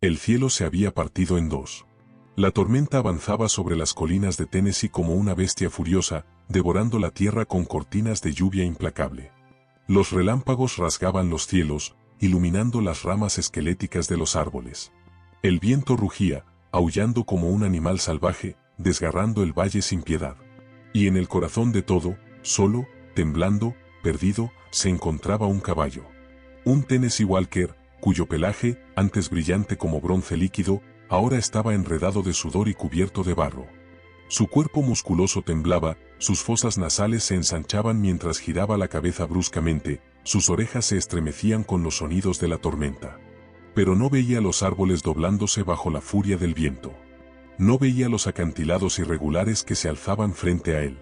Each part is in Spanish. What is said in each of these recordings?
El cielo se había partido en dos. La tormenta avanzaba sobre las colinas de Tennessee como una bestia furiosa, devorando la tierra con cortinas de lluvia implacable. Los relámpagos rasgaban los cielos, iluminando las ramas esqueléticas de los árboles. El viento rugía, aullando como un animal salvaje, desgarrando el valle sin piedad. Y en el corazón de todo, solo, temblando, perdido, se encontraba un caballo. Un Tennessee Walker, cuyo pelaje, antes brillante como bronce líquido, ahora estaba enredado de sudor y cubierto de barro. Su cuerpo musculoso temblaba, sus fosas nasales se ensanchaban mientras giraba la cabeza bruscamente, sus orejas se estremecían con los sonidos de la tormenta. Pero no veía los árboles doblándose bajo la furia del viento. No veía los acantilados irregulares que se alzaban frente a él.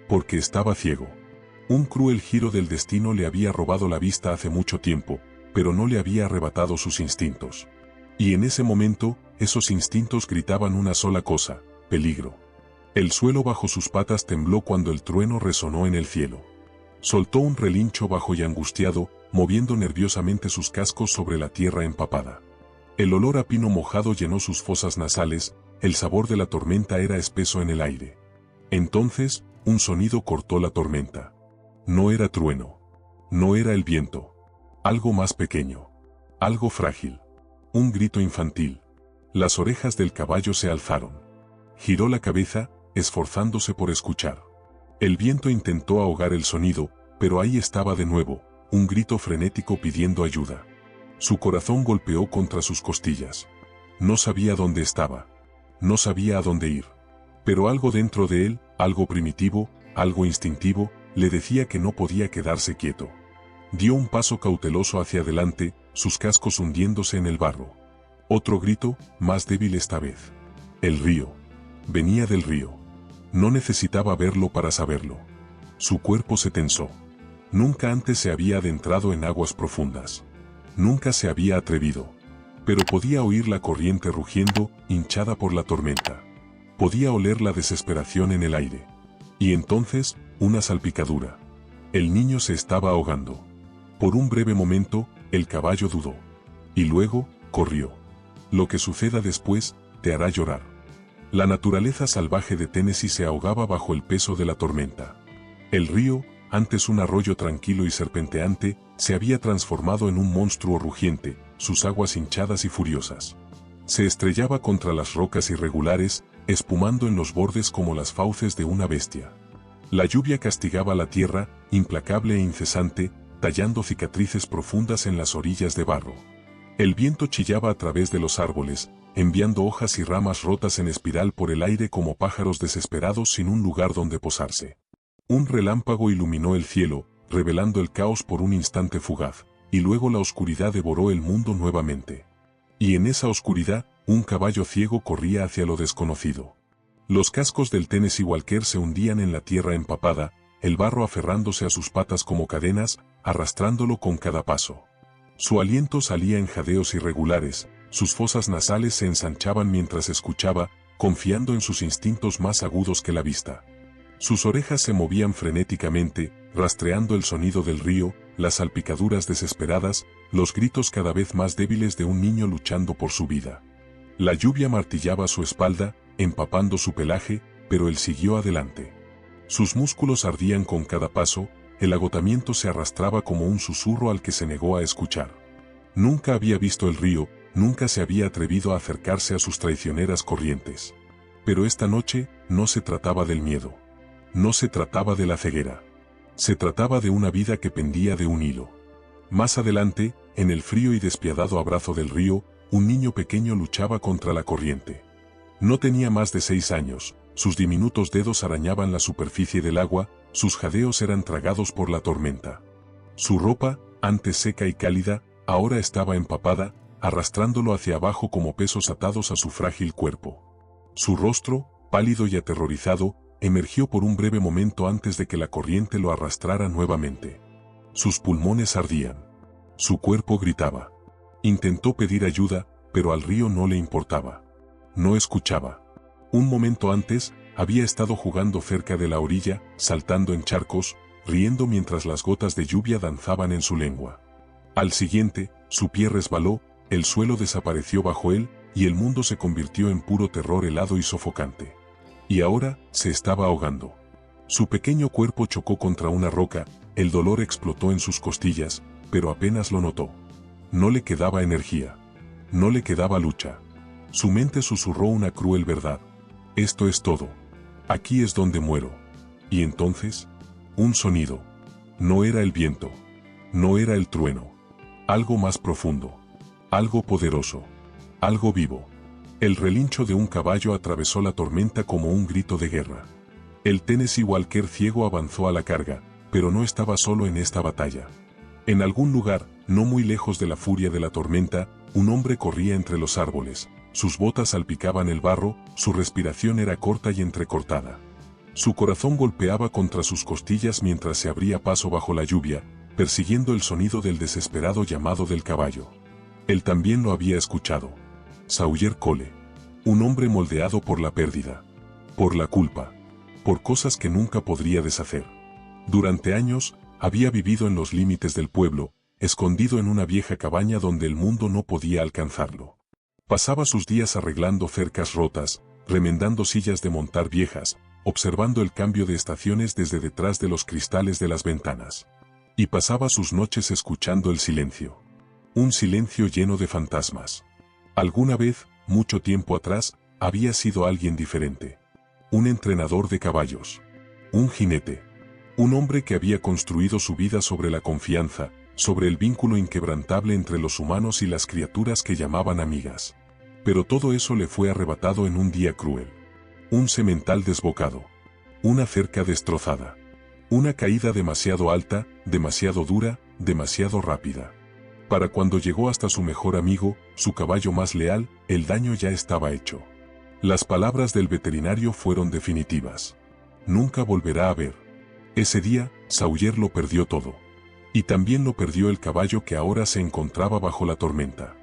Porque estaba ciego. Un cruel giro del destino le había robado la vista hace mucho tiempo, pero no le había arrebatado sus instintos. Y en ese momento, esos instintos gritaban una sola cosa: peligro. El suelo bajo sus patas tembló cuando el trueno resonó en el cielo. Soltó un relincho bajo y angustiado, moviendo nerviosamente sus cascos sobre la tierra empapada. El olor a pino mojado llenó sus fosas nasales, el sabor de la tormenta era espeso en el aire. Entonces, un sonido cortó la tormenta. No era trueno. No era el viento. Algo más pequeño. Algo frágil. Un grito infantil. Las orejas del caballo se alzaron. Giró la cabeza, esforzándose por escuchar. El viento intentó ahogar el sonido, pero ahí estaba de nuevo, un grito frenético pidiendo ayuda. Su corazón golpeó contra sus costillas. No sabía dónde estaba. No sabía a dónde ir. Pero algo dentro de él, algo primitivo, algo instintivo, le decía que no podía quedarse quieto. Dio un paso cauteloso hacia adelante, sus cascos hundiéndose en el barro. Otro grito, más débil esta vez. El río. Venía del río. No necesitaba verlo para saberlo. Su cuerpo se tensó. Nunca antes se había adentrado en aguas profundas. Nunca se había atrevido. Pero podía oír la corriente rugiendo, hinchada por la tormenta. Podía oler la desesperación en el aire. Y entonces, una salpicadura. El niño se estaba ahogando. Por un breve momento, el caballo dudó. Y luego, corrió. Lo que suceda después, te hará llorar. La naturaleza salvaje de Tennessee se ahogaba bajo el peso de la tormenta. El río, antes un arroyo tranquilo y serpenteante, se había transformado en un monstruo rugiente, sus aguas hinchadas y furiosas. Se estrellaba contra las rocas irregulares, espumando en los bordes como las fauces de una bestia. La lluvia castigaba la tierra, implacable e incesante, tallando cicatrices profundas en las orillas de barro. El viento chillaba a través de los árboles, enviando hojas y ramas rotas en espiral por el aire como pájaros desesperados sin un lugar donde posarse. Un relámpago iluminó el cielo, revelando el caos por un instante fugaz, y luego la oscuridad devoró el mundo nuevamente. Y en esa oscuridad, un caballo ciego corría hacia lo desconocido. Los cascos del Tennessee Walker se hundían en la tierra empapada, el barro aferrándose a sus patas como cadenas, arrastrándolo con cada paso. Su aliento salía en jadeos irregulares, sus fosas nasales se ensanchaban mientras escuchaba, confiando en sus instintos más agudos que la vista. Sus orejas se movían frenéticamente, rastreando el sonido del río, las salpicaduras desesperadas, los gritos cada vez más débiles de un niño luchando por su vida. La lluvia martillaba su espalda, empapando su pelaje, pero él siguió adelante. Sus músculos ardían con cada paso, el agotamiento se arrastraba como un susurro al que se negó a escuchar. Nunca había visto el río, nunca se había atrevido a acercarse a sus traicioneras corrientes. Pero esta noche, no se trataba del miedo. No se trataba de la ceguera. Se trataba de una vida que pendía de un hilo. Más adelante, en el frío y despiadado abrazo del río, un niño pequeño luchaba contra la corriente. No tenía más de 6 años, sus diminutos dedos arañaban la superficie del agua, sus jadeos eran tragados por la tormenta. Su ropa, antes seca y cálida, ahora estaba empapada, arrastrándolo hacia abajo como pesos atados a su frágil cuerpo. Su rostro, pálido y aterrorizado, emergió por un breve momento antes de que la corriente lo arrastrara nuevamente. Sus pulmones ardían. Su cuerpo gritaba. Intentó pedir ayuda, pero al río no le importaba. No escuchaba. Un momento antes, había estado jugando cerca de la orilla, saltando en charcos, riendo mientras las gotas de lluvia danzaban en su lengua. Al siguiente, su pie resbaló, el suelo desapareció bajo él, y el mundo se convirtió en puro terror helado y sofocante. Y ahora, se estaba ahogando. Su pequeño cuerpo chocó contra una roca, el dolor explotó en sus costillas, pero apenas lo notó. No le quedaba energía. No le quedaba lucha. Su mente susurró una cruel verdad. Esto es todo. Aquí es donde muero. Y entonces, un sonido. No era el viento. No era el trueno. Algo más profundo. Algo poderoso. Algo vivo. El relincho de un caballo atravesó la tormenta como un grito de guerra. El Tennessee Walker ciego avanzó a la carga, pero no estaba solo en esta batalla. En algún lugar, no muy lejos de la furia de la tormenta, un hombre corría entre los árboles. Sus botas salpicaban el barro, su respiración era corta y entrecortada. Su corazón golpeaba contra sus costillas mientras se abría paso bajo la lluvia, persiguiendo el sonido del desesperado llamado del caballo. Él también lo había escuchado. Sawyer Cole. Un hombre moldeado por la pérdida. Por la culpa. Por cosas que nunca podría deshacer. Durante años, había vivido en los límites del pueblo, escondido en una vieja cabaña donde el mundo no podía alcanzarlo. Pasaba sus días arreglando cercas rotas, remendando sillas de montar viejas, observando el cambio de estaciones desde detrás de los cristales de las ventanas. Y pasaba sus noches escuchando el silencio. Un silencio lleno de fantasmas. Alguna vez, mucho tiempo atrás, había sido alguien diferente. Un entrenador de caballos. Un jinete. Un hombre que había construido su vida sobre la confianza, sobre el vínculo inquebrantable entre los humanos y las criaturas que llamaban amigas. Pero todo eso le fue arrebatado en un día cruel. Un semental desbocado. Una cerca destrozada. Una caída demasiado alta, demasiado dura, demasiado rápida. Para cuando llegó hasta su mejor amigo, su caballo más leal, el daño ya estaba hecho. Las palabras del veterinario fueron definitivas. Nunca volverá a ver. Ese día, Sawyer lo perdió todo. Y también lo perdió el caballo que ahora se encontraba bajo la tormenta.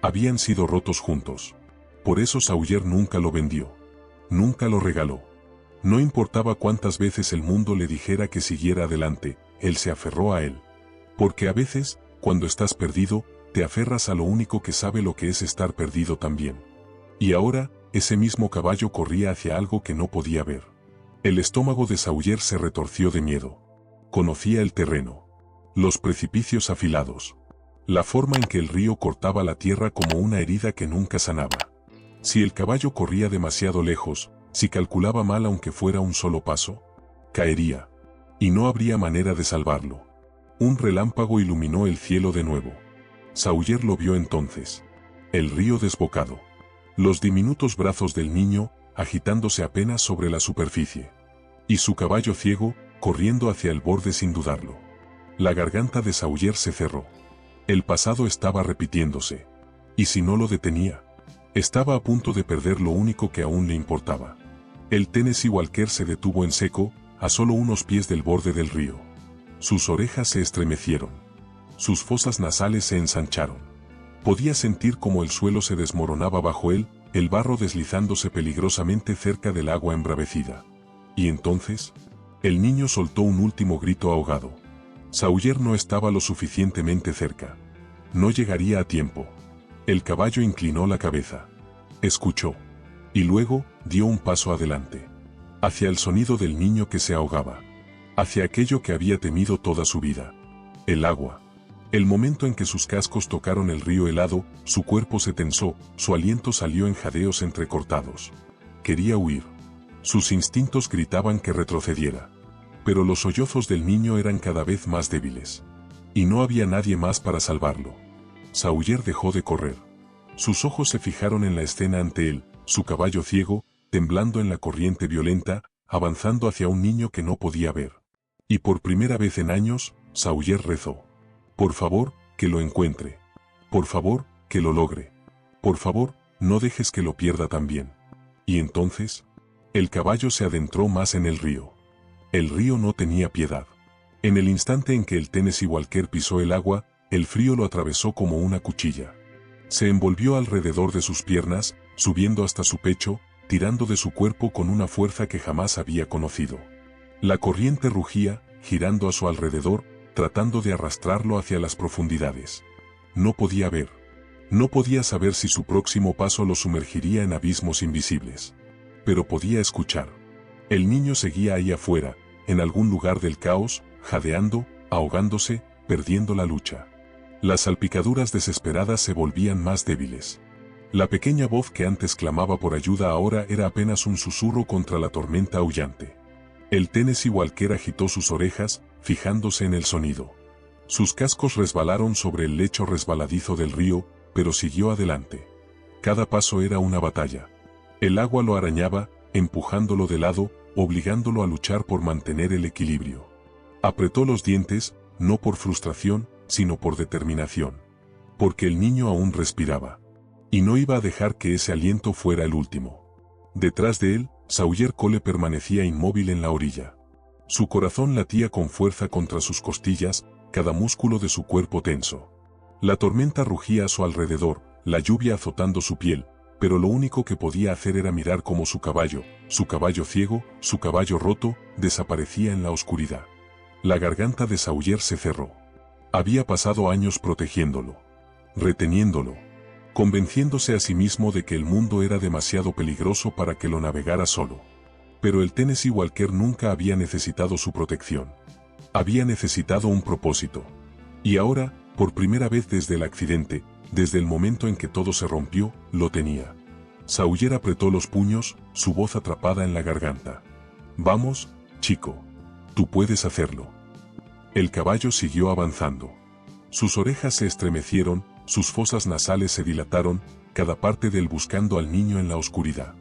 Habían sido rotos juntos. Por eso Sawyer nunca lo vendió. Nunca lo regaló. No importaba cuántas veces el mundo le dijera que siguiera adelante, él se aferró a él. Porque a veces, cuando estás perdido, te aferras a lo único que sabe lo que es estar perdido también. Y ahora, ese mismo caballo corría hacia algo que no podía ver. El estómago de Sawyer se retorció de miedo. Conocía el terreno. Los precipicios afilados. La forma en que el río cortaba la tierra como una herida que nunca sanaba. Si el caballo corría demasiado lejos, si calculaba mal aunque fuera un solo paso, caería. Y no habría manera de salvarlo. Un relámpago iluminó el cielo de nuevo. Sawyer lo vio entonces. El río desbocado. Los diminutos brazos del niño, agitándose apenas sobre la superficie. Y su caballo ciego, corriendo hacia el borde sin dudarlo. La garganta de Sawyer se cerró. El pasado estaba repitiéndose. ¿Y si no lo detenía? Estaba a punto de perder lo único que aún le importaba. El Tennessee Walker se detuvo en seco, a solo unos pies del borde del río. Sus orejas se estremecieron. Sus fosas nasales se ensancharon. Podía sentir cómo el suelo se desmoronaba bajo él, el barro deslizándose peligrosamente cerca del agua embravecida. Y entonces, el niño soltó un último grito ahogado. Sawyer no estaba lo suficientemente cerca. No llegaría a tiempo. El caballo inclinó la cabeza. Escuchó. Y luego, dio un paso adelante. Hacia el sonido del niño que se ahogaba. Hacia aquello que había temido toda su vida. El agua. El momento en que sus cascos tocaron el río helado, su cuerpo se tensó, su aliento salió en jadeos entrecortados. Quería huir. Sus instintos gritaban que retrocediera. Pero los sollozos del niño eran cada vez más débiles. Y no había nadie más para salvarlo. Sawyer dejó de correr. Sus ojos se fijaron en la escena ante él, su caballo ciego, temblando en la corriente violenta, avanzando hacia un niño que no podía ver. Y por primera vez en años, Sawyer rezó. Por favor, que lo encuentre. Por favor, que lo logre. Por favor, no dejes que lo pierda también. Y entonces, el caballo se adentró más en el río. El río no tenía piedad. En el instante en que el Tennessee Walker pisó el agua, el frío lo atravesó como una cuchilla. Se envolvió alrededor de sus piernas, subiendo hasta su pecho, tirando de su cuerpo con una fuerza que jamás había conocido. La corriente rugía, girando a su alrededor, tratando de arrastrarlo hacia las profundidades. No podía ver. No podía saber si su próximo paso lo sumergiría en abismos invisibles. Pero podía escuchar. El niño seguía ahí afuera, en algún lugar del caos, jadeando, ahogándose, perdiendo la lucha. Las salpicaduras desesperadas se volvían más débiles. La pequeña voz que antes clamaba por ayuda ahora era apenas un susurro contra la tormenta aullante. El Tennessee Walker agitó sus orejas, fijándose en el sonido. Sus cascos resbalaron sobre el lecho resbaladizo del río, pero siguió adelante. Cada paso era una batalla. El agua lo arañaba, empujándolo de lado, obligándolo a luchar por mantener el equilibrio. Apretó los dientes, no por frustración, sino por determinación. Porque el niño aún respiraba. Y no iba a dejar que ese aliento fuera el último. Detrás de él, Sawyer Cole permanecía inmóvil en la orilla. Su corazón latía con fuerza contra sus costillas, cada músculo de su cuerpo tenso. La tormenta rugía a su alrededor, la lluvia azotando su piel, pero lo único que podía hacer era mirar cómo su caballo ciego, su caballo roto, desaparecía en la oscuridad. La garganta de Sawyer se cerró. Había pasado años protegiéndolo, reteniéndolo, convenciéndose a sí mismo de que el mundo era demasiado peligroso para que lo navegara solo. Pero el Tennessee Walker nunca había necesitado su protección. Había necesitado un propósito. Y ahora, por primera vez desde el accidente, desde el momento en que todo se rompió, lo tenía. Sawyer apretó los puños, su voz atrapada en la garganta. «Vamos, chico. Tú puedes hacerlo». El caballo siguió avanzando. Sus orejas se estremecieron, sus fosas nasales se dilataron, cada parte de él buscando al niño en la oscuridad.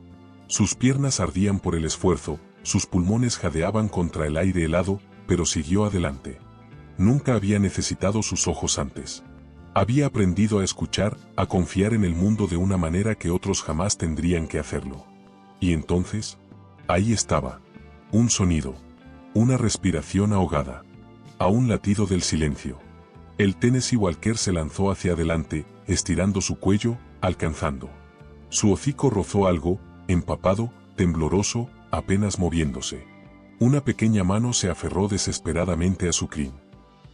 Sus piernas ardían por el esfuerzo, sus pulmones jadeaban contra el aire helado, pero siguió adelante. Nunca había necesitado sus ojos antes. Había aprendido a escuchar, a confiar en el mundo de una manera que otros jamás tendrían que hacerlo. Y entonces, ahí estaba. Un sonido. Una respiración ahogada. A un latido del silencio. El Tennessee Walker se lanzó hacia adelante, estirando su cuello, alcanzando. Su hocico rozó algo, empapado, tembloroso, apenas moviéndose. Una pequeña mano se aferró desesperadamente a su crin.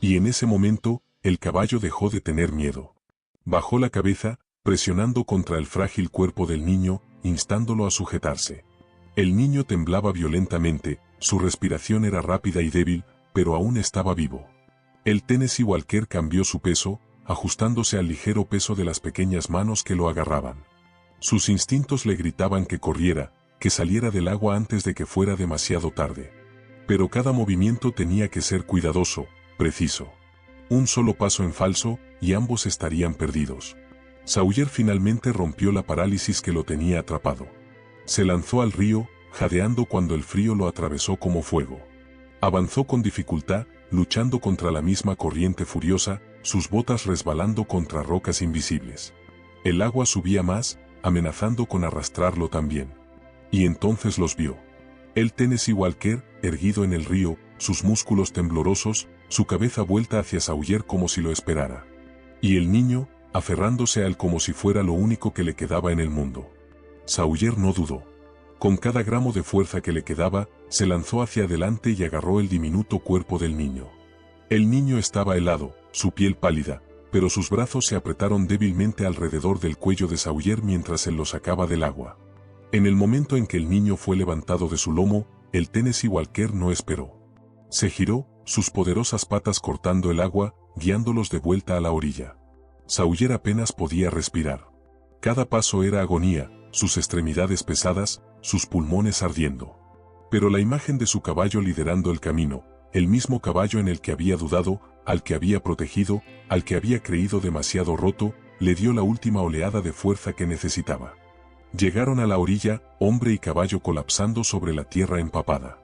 Y en ese momento, el caballo dejó de tener miedo. Bajó la cabeza, presionando contra el frágil cuerpo del niño, instándolo a sujetarse. El niño temblaba violentamente, su respiración era rápida y débil, pero aún estaba vivo. El Tennessee Walker cambió su peso, ajustándose al ligero peso de las pequeñas manos que lo agarraban. Sus instintos le gritaban que corriera, que saliera del agua antes de que fuera demasiado tarde. Pero cada movimiento tenía que ser cuidadoso, preciso. Un solo paso en falso, y ambos estarían perdidos. Sawyer finalmente rompió la parálisis que lo tenía atrapado. Se lanzó al río, jadeando cuando el frío lo atravesó como fuego. Avanzó con dificultad, luchando contra la misma corriente furiosa, sus botas resbalando contra rocas invisibles. El agua subía más, amenazando con arrastrarlo también. Y entonces los vio. El Tennessee Walker, erguido en el río, sus músculos temblorosos, su cabeza vuelta hacia Sawyer como si lo esperara. Y el niño, aferrándose a él como si fuera lo único que le quedaba en el mundo. Sawyer no dudó. Con cada gramo de fuerza que le quedaba, se lanzó hacia adelante y agarró el diminuto cuerpo del niño. El niño estaba helado, su piel pálida, pero sus brazos se apretaron débilmente alrededor del cuello de Sawyer mientras él lo sacaba del agua. En el momento en que el niño fue levantado de su lomo, el Tennessee Walker no esperó. Se giró, sus poderosas patas cortando el agua, guiándolos de vuelta a la orilla. Sawyer apenas podía respirar. Cada paso era agonía, sus extremidades pesadas, sus pulmones ardiendo. Pero la imagen de su caballo liderando el camino, el mismo caballo en el que había dudado, al que había protegido, al que había creído demasiado roto, le dio la última oleada de fuerza que necesitaba. Llegaron a la orilla, hombre y caballo colapsando sobre la tierra empapada.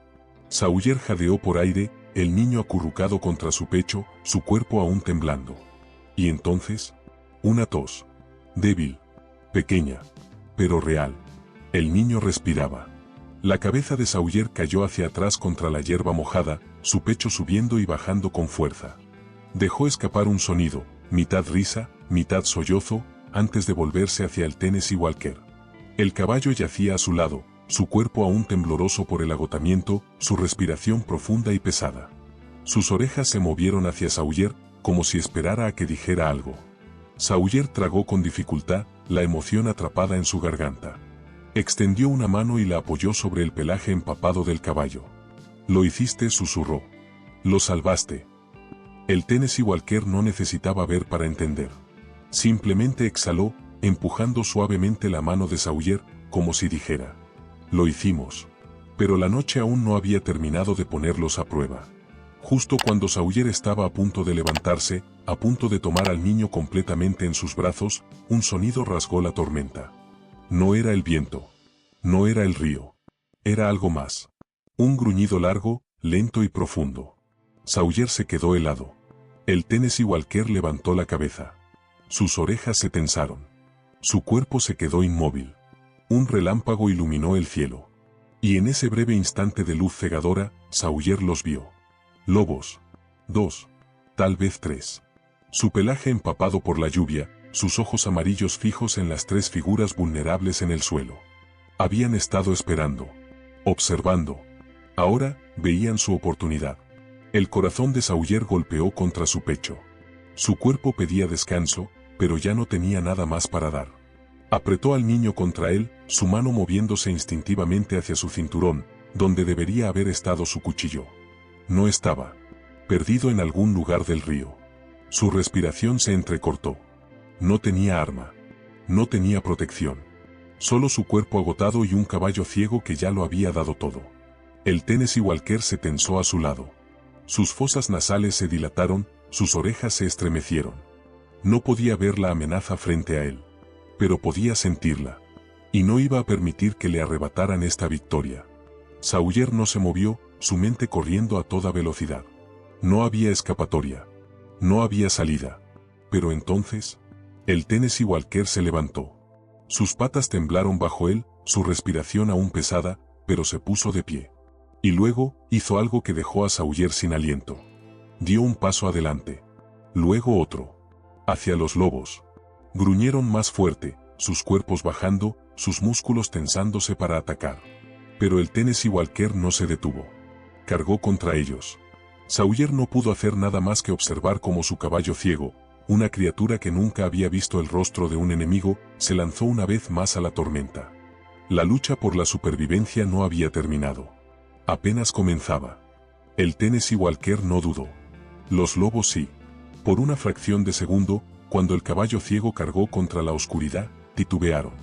Sawyer jadeó por aire, el niño acurrucado contra su pecho, su cuerpo aún temblando. Y entonces, una tos. Débil. Pequeña. Pero real. El niño respiraba. La cabeza de Sawyer cayó hacia atrás contra la hierba mojada, su pecho subiendo y bajando con fuerza. Dejó escapar un sonido, mitad risa, mitad sollozo, antes de volverse hacia el Tennessee Walker. El caballo yacía a su lado, su cuerpo aún tembloroso por el agotamiento, su respiración profunda y pesada. Sus orejas se movieron hacia Sawyer, como si esperara a que dijera algo. Sawyer tragó con dificultad, la emoción atrapada en su garganta. Extendió una mano y la apoyó sobre el pelaje empapado del caballo. «Lo hiciste», susurró. «Lo salvaste». El Tennessee Walker no necesitaba ver para entender. Simplemente exhaló, empujando suavemente la mano de Sawyer, como si dijera: «Lo hicimos». Pero la noche aún no había terminado de ponerlos a prueba. Justo cuando Sawyer estaba a punto de levantarse, a punto de tomar al niño completamente en sus brazos, un sonido rasgó la tormenta. No era el viento. No era el río. Era algo más. Un gruñido largo, lento y profundo. Sawyer se quedó helado. El Tennessee Walker levantó la cabeza. Sus orejas se tensaron. Su cuerpo se quedó inmóvil. Un relámpago iluminó el cielo. Y en ese breve instante de luz cegadora, Sawyer los vio. Lobos. 2. Tal vez 3. Su pelaje empapado por la lluvia, sus ojos amarillos fijos en las 3 figuras vulnerables en el suelo. Habían estado esperando. Observando. Ahora, veían su oportunidad. El corazón de Sawyer golpeó contra su pecho. Su cuerpo pedía descanso, pero ya no tenía nada más para dar. Apretó al niño contra él, su mano moviéndose instintivamente hacia su cinturón, donde debería haber estado su cuchillo. No estaba. Perdido en algún lugar del río. Su respiración se entrecortó. No tenía arma. No tenía protección. Solo su cuerpo agotado y un caballo ciego que ya lo había dado todo. El Tennessee Walker se tensó a su lado. Sus fosas nasales se dilataron, sus orejas se estremecieron. No podía ver la amenaza frente a él. Pero podía sentirla. Y no iba a permitir que le arrebataran esta victoria. Sawyer no se movió, su mente corriendo a toda velocidad. No había escapatoria. No había salida. Pero entonces, el Tennessee Walker se levantó. Sus patas temblaron bajo él, su respiración aún pesada, pero se puso de pie. Y luego, hizo algo que dejó a Sawyer sin aliento. Dio un paso adelante. Luego otro. Hacia los lobos. Gruñeron más fuerte, sus cuerpos bajando, sus músculos tensándose para atacar. Pero el Tennessee Walker no se detuvo. Cargó contra ellos. Sawyer no pudo hacer nada más que observar cómo su caballo ciego, una criatura que nunca había visto el rostro de un enemigo, se lanzó una vez más a la tormenta. La lucha por la supervivencia no había terminado. Apenas comenzaba. El Tennessee Walker no dudó. Los lobos sí. Por una fracción de segundo, cuando el caballo ciego cargó contra la oscuridad, titubearon.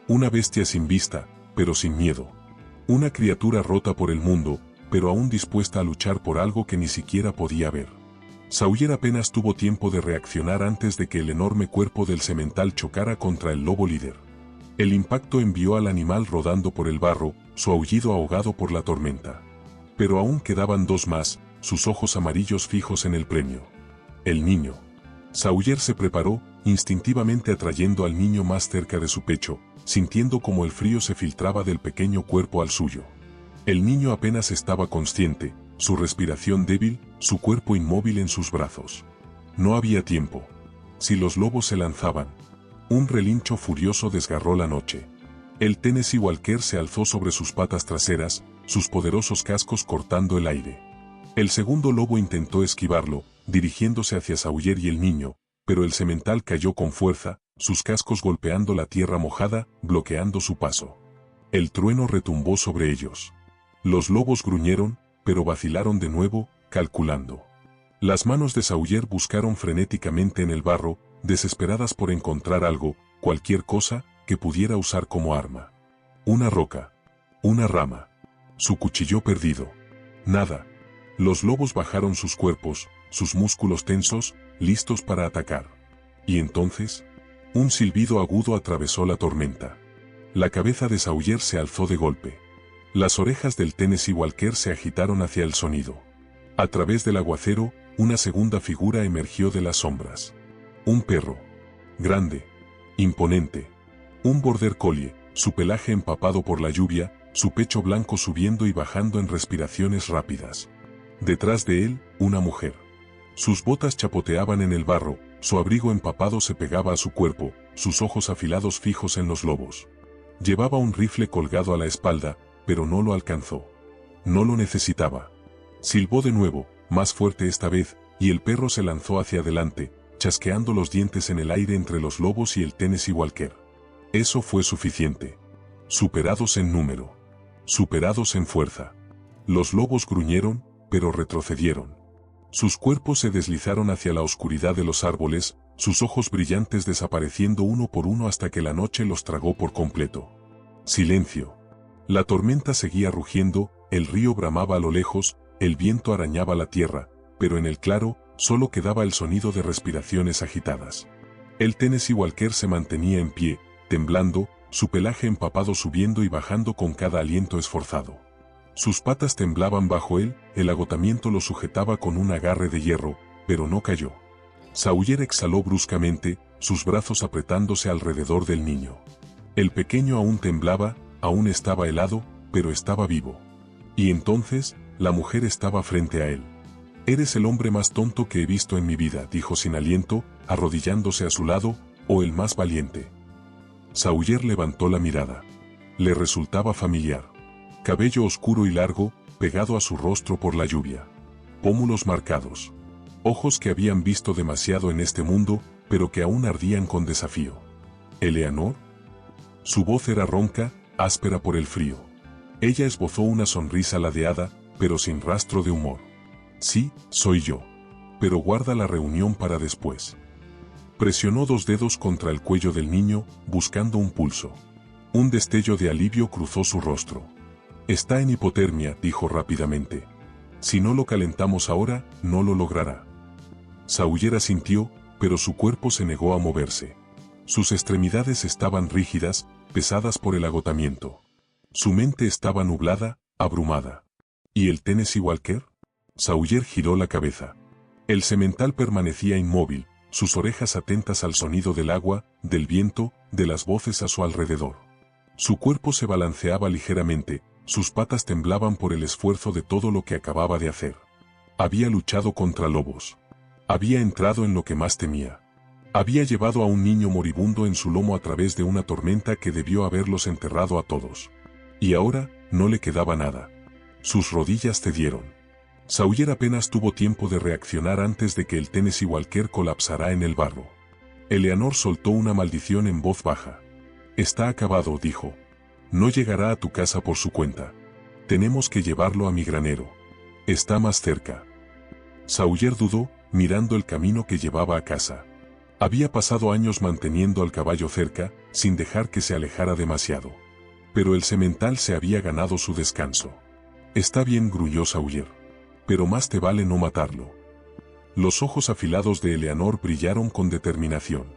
Una bestia sin vista, pero sin miedo. Una criatura rota por el mundo, pero aún dispuesta a luchar por algo que ni siquiera podía ver. Sawyer apenas tuvo tiempo de reaccionar antes de que el enorme cuerpo del semental chocara contra el lobo líder. El impacto envió al animal rodando por el barro, su aullido ahogado por la tormenta. Pero aún quedaban 2 más, sus ojos amarillos fijos en el premio. El niño. Sawyer se preparó, instintivamente atrayendo al niño más cerca de su pecho, sintiendo como el frío se filtraba del pequeño cuerpo al suyo. El niño apenas estaba consciente, su respiración débil, su cuerpo inmóvil en sus brazos. No había tiempo. Si los lobos se lanzaban. Un relincho furioso desgarró la noche. El Tennessee Walker se alzó sobre sus patas traseras, sus poderosos cascos cortando el aire. El segundo lobo intentó esquivarlo, dirigiéndose hacia Sawyer y el niño, pero el semental cayó con fuerza, sus cascos golpeando la tierra mojada, bloqueando su paso. El trueno retumbó sobre ellos. Los lobos gruñeron, pero vacilaron de nuevo, calculando. Las manos de Sawyer buscaron frenéticamente en el barro, desesperadas por encontrar algo, cualquier cosa, que pudiera usar como arma. Una roca. Una rama. Su cuchillo perdido. Nada. Los lobos bajaron sus cuerpos, sus músculos tensos, listos para atacar. Y entonces, un silbido agudo atravesó la tormenta. La cabeza de Sawyer se alzó de golpe. Las orejas del Tennessee Walker se agitaron hacia el sonido. A través del aguacero, una segunda figura emergió de las sombras. Un perro. Grande. Imponente. Un border collie, su pelaje empapado por la lluvia, su pecho blanco subiendo y bajando en respiraciones rápidas. Detrás de él, una mujer. Sus botas chapoteaban en el barro, su abrigo empapado se pegaba a su cuerpo, sus ojos afilados fijos en los lobos. Llevaba un rifle colgado a la espalda, pero no lo alcanzó. No lo necesitaba. Silbó de nuevo, más fuerte esta vez, y el perro se lanzó hacia adelante, chasqueando los dientes en el aire entre los lobos y el Tennessee Walker. Eso fue suficiente. Superados en número. Superados en fuerza. Los lobos gruñeron, pero retrocedieron. Sus cuerpos se deslizaron hacia la oscuridad de los árboles, sus ojos brillantes desapareciendo uno por uno hasta que la noche los tragó por completo. Silencio. La tormenta seguía rugiendo, el río bramaba a lo lejos, el viento arañaba la tierra, pero en el claro, solo quedaba el sonido de respiraciones agitadas. El Tennessee Walker se mantenía en pie, temblando, su pelaje empapado subiendo y bajando con cada aliento esforzado. Sus patas temblaban bajo él, el agotamiento lo sujetaba con un agarre de hierro, pero no cayó. Sawyer exhaló bruscamente, sus brazos apretándose alrededor del niño. El pequeño aún temblaba, aún estaba helado, pero estaba vivo. Y entonces, la mujer estaba frente a él. «Eres el hombre más tonto que he visto en mi vida», dijo sin aliento, arrodillándose a su lado, «o el más valiente». Sawyer levantó la mirada. Le resultaba familiar. Cabello oscuro y largo, pegado a su rostro por la lluvia. Pómulos marcados. Ojos que habían visto demasiado en este mundo, pero que aún ardían con desafío. ¿Eleanor? Su voz era ronca, áspera por el frío. Ella esbozó una sonrisa ladeada, pero sin rastro de humor. «Sí, soy yo. Pero guarda la reunión para después». Presionó 2 dedos contra el cuello del niño, buscando un pulso. Un destello de alivio cruzó su rostro. «Está en hipotermia», dijo rápidamente. «Si no lo calentamos ahora, no lo logrará». Sawyer asintió, pero su cuerpo se negó a moverse. Sus extremidades estaban rígidas, pesadas por el agotamiento. Su mente estaba nublada, abrumada. ¿Y el Tennessee Walker? Sawyer giró la cabeza. El semental permanecía inmóvil, sus orejas atentas al sonido del agua, del viento, de las voces a su alrededor. Su cuerpo se balanceaba ligeramente, sus patas temblaban por el esfuerzo de todo lo que acababa de hacer. Había luchado contra lobos. Había entrado en lo que más temía. Había llevado a un niño moribundo en su lomo a través de una tormenta que debió haberlos enterrado a todos. Y ahora, no le quedaba nada. Sus rodillas cedieron. Sawyer apenas tuvo tiempo de reaccionar antes de que el Tennessee Walker colapsara en el barro. Eleanor soltó una maldición en voz baja. «Está acabado», dijo. «No llegará a tu casa por su cuenta. Tenemos que llevarlo a mi granero. Está más cerca». Sawyer dudó, mirando el camino que llevaba a casa. Había pasado años manteniendo al caballo cerca, sin dejar que se alejara demasiado. Pero el semental se había ganado su descanso. «Está bien», gruñó Sawyer. «Pero más te vale no matarlo». Los ojos afilados de Eleanor brillaron con determinación.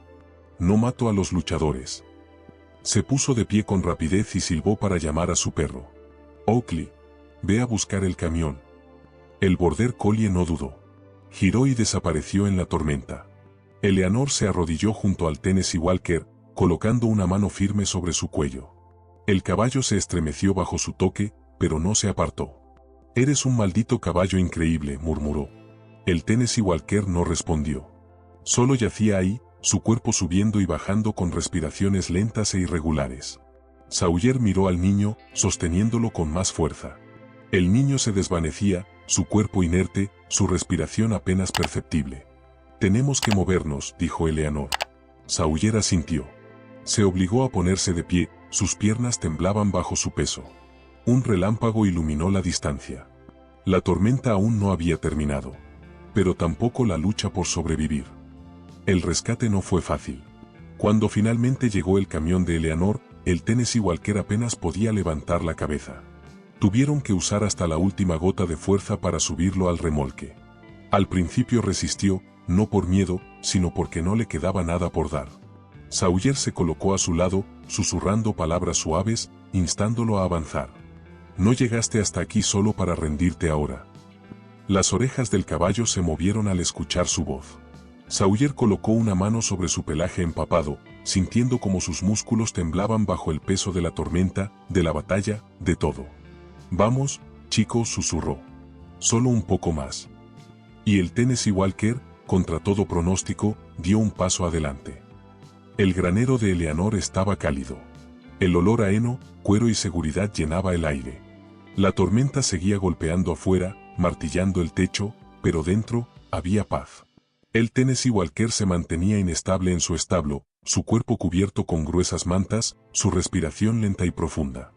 «No mato a los luchadores». Se puso de pie con rapidez y silbó para llamar a su perro. «Oakley, ve a buscar el camión». El border collie no dudó. Giró y desapareció en la tormenta. Eleanor se arrodilló junto al Tennessee Walker, colocando una mano firme sobre su cuello. El caballo se estremeció bajo su toque, pero no se apartó. «Eres un maldito caballo increíble», murmuró. El Tennessee Walker no respondió. Solo yacía ahí, su cuerpo subiendo y bajando con respiraciones lentas e irregulares. Sawyer miró al niño, sosteniéndolo con más fuerza. El niño se desvanecía, su cuerpo inerte, su respiración apenas perceptible. «Tenemos que movernos», dijo Eleanor. Sawyer asintió. Se obligó a ponerse de pie, sus piernas temblaban bajo su peso. Un relámpago iluminó la distancia. La tormenta aún no había terminado. Pero tampoco la lucha por sobrevivir. El rescate no fue fácil. Cuando finalmente llegó el camión de Eleanor, el Tennessee Walker apenas podía levantar la cabeza. Tuvieron que usar hasta la última gota de fuerza para subirlo al remolque. Al principio resistió, no por miedo, sino porque no le quedaba nada por dar. Sawyer se colocó a su lado, susurrando palabras suaves, instándolo a avanzar. «No llegaste hasta aquí solo para rendirte ahora». Las orejas del caballo se movieron al escuchar su voz. Sawyer colocó una mano sobre su pelaje empapado, sintiendo como sus músculos temblaban bajo el peso de la tormenta, de la batalla, de todo. «Vamos, chico», susurró. «Solo un poco más». Y el Tennessee Walker, contra todo pronóstico, dio un paso adelante. El granero de Eleanor estaba cálido. El olor a heno, cuero y seguridad llenaba el aire. La tormenta seguía golpeando afuera, martillando el techo, pero dentro, había paz. El Tennessee Walker se mantenía inestable en su establo, su cuerpo cubierto con gruesas mantas, su respiración lenta y profunda.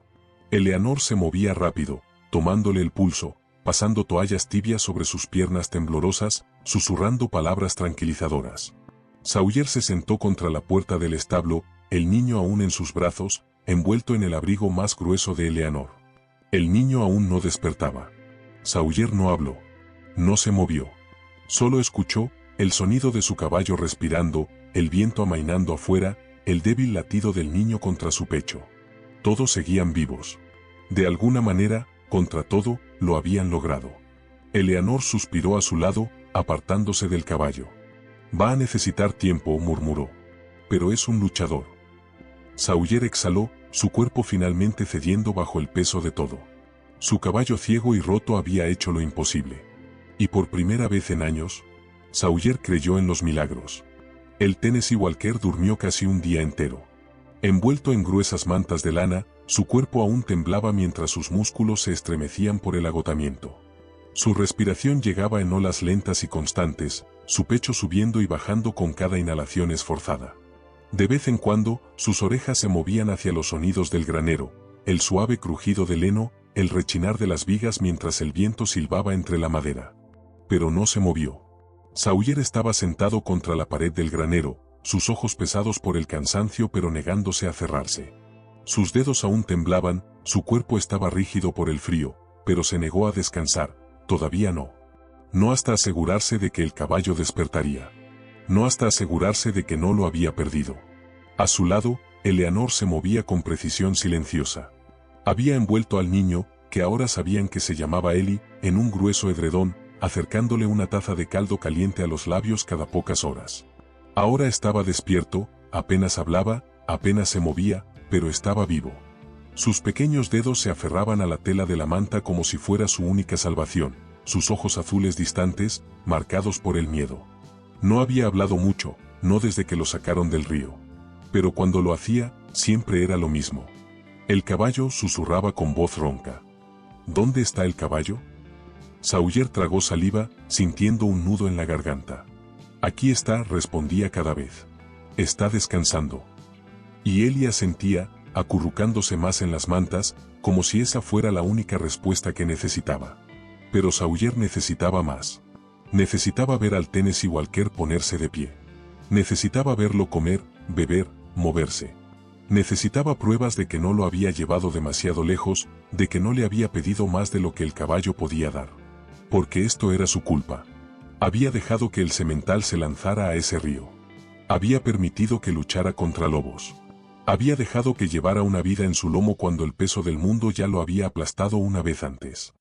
Eleanor se movía rápido, tomándole el pulso, pasando toallas tibias sobre sus piernas temblorosas, susurrando palabras tranquilizadoras. Sawyer se sentó contra la puerta del establo, el niño aún en sus brazos, envuelto en el abrigo más grueso de Eleanor. El niño aún no despertaba. Sawyer no habló. No se movió. Solo escuchó el sonido de su caballo respirando, el viento amainando afuera, el débil latido del niño contra su pecho. Todos seguían vivos. De alguna manera, contra todo, lo habían logrado. Eleanor suspiró a su lado, apartándose del caballo. Va a necesitar tiempo, murmuró. Pero es un luchador. Sawyer exhaló, su cuerpo finalmente cediendo bajo el peso de todo. Su caballo ciego y roto había hecho lo imposible. Y por primera vez en años, Sawyer creyó en los milagros. El Tennessee Walker durmió casi un día entero. Envuelto en gruesas mantas de lana, su cuerpo aún temblaba mientras sus músculos se estremecían por el agotamiento. Su respiración llegaba en olas lentas y constantes, su pecho subiendo y bajando con cada inhalación esforzada. De vez en cuando, sus orejas se movían hacia los sonidos del granero, el suave crujido del heno, el rechinar de las vigas mientras el viento silbaba entre la madera. Pero no se movió. Sawyer estaba sentado contra la pared del granero, sus ojos pesados por el cansancio pero negándose a cerrarse. Sus dedos aún temblaban, su cuerpo estaba rígido por el frío, pero se negó a descansar, todavía no. No hasta asegurarse de que el caballo despertaría. No hasta asegurarse de que no lo había perdido. A su lado, Eleanor se movía con precisión silenciosa. Había envuelto al niño, que ahora sabían que se llamaba Eli, en un grueso edredón, acercándole una taza de caldo caliente a los labios cada pocas horas. Ahora estaba despierto, apenas hablaba, apenas se movía, pero estaba vivo. Sus pequeños dedos se aferraban a la tela de la manta como si fuera su única salvación, sus ojos azules distantes, marcados por el miedo. No había hablado mucho, no desde que lo sacaron del río. Pero cuando lo hacía, siempre era lo mismo. El caballo susurraba con voz ronca. ¿Dónde está el caballo? Sawyer tragó saliva, sintiendo un nudo en la garganta. Aquí está, respondía cada vez. Está descansando. Y Eli asentía, acurrucándose más en las mantas, como si esa fuera la única respuesta que necesitaba. Pero Sawyer necesitaba más. Necesitaba ver al Tennessee Walker ponerse de pie. Necesitaba verlo comer, beber, moverse. Necesitaba pruebas de que no lo había llevado demasiado lejos, de que no le había pedido más de lo que el caballo podía dar. Porque esto era su culpa. Había dejado que el semental se lanzara a ese río. Había permitido que luchara contra lobos. Había dejado que llevara una vida en su lomo cuando el peso del mundo ya lo había aplastado una vez antes.